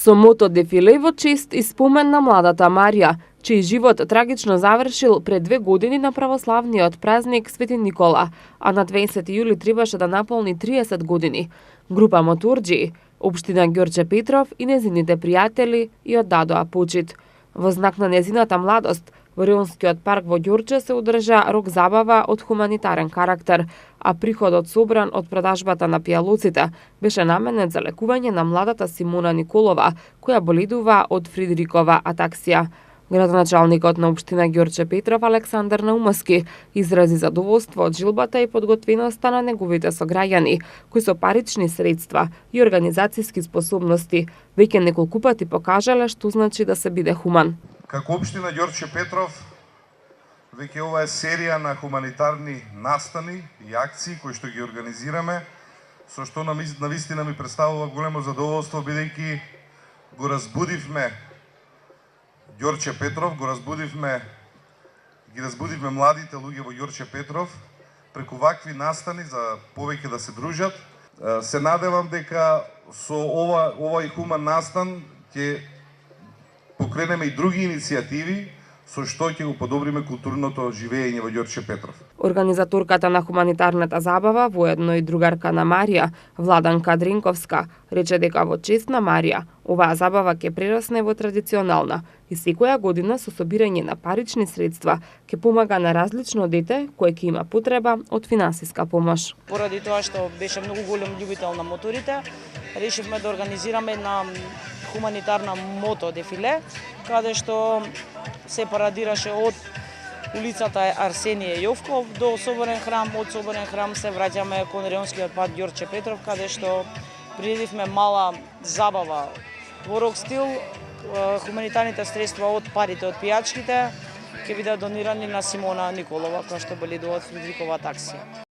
Со мото дефиле во чест и спомен на младата Марија, чиј живот трагично завршил пред 2 години на православниот празник Свети Никола, а на 20 јули требаше да наполни 30 години. Група моторџии, општина Ѓорче Петров и незините пријатели ја оддадоа почит. Во знак на незината младост, во Реонскиот парк во Ѓорче се одржа рок забава од хуманитарен карактер, а приходот собран од продажбата на пијалоците беше наменет за лекување на младата Симона Николова, која боледува од Фридрикова атаксија. Градоначалникот на општина Ѓорче Петров Александар Наумовски изрази задоволство од жилбата и подготвеноста на неговите сограѓани, кои со парични средства и организацијски способности веќе неколку пати покажале што значи да се биде хуман. Како општина Ѓорче Петров, веќе ова е серија на хуманитарни настани и акции кои што ги организираме, со што навистина ми представува големо задоволство, бидејќи го разбудивме Ѓорче Петров, ги разбудивме младите луѓе во Ѓорче Петров преку вакви настани за повеќе да се дружат. Се надевам дека со овој хуман настан ќе покренеме и други иницијативи со што ќе го подобриме културното живење во Ѓорче Петров. Организаторката на хуманитарната забава, воедно и другарка на Марија, Владанка Дренковска, рече дека во чест на Марија, оваа забава ќе прерасне во традиционална и секоја година со собирање на парични средства ќе помага на различно дете кое ќе има потреба од финансиска помош. Поради тоа што беше многу голем љубител на моторите, решивме да организираме една хуманитарна мото дефиле, каде што се парадираше од улицата Арсенije Јовков до Соборен храм, од Соборен храм се враќаме кон Реонскиот парк Ѓорче Петров, каде што приредивме мала забава во рок стил. Хуманитарните средства од парите од пијачките ќе бидат донирани на Симона Николова, која што боледува од Фридрикова атаксија.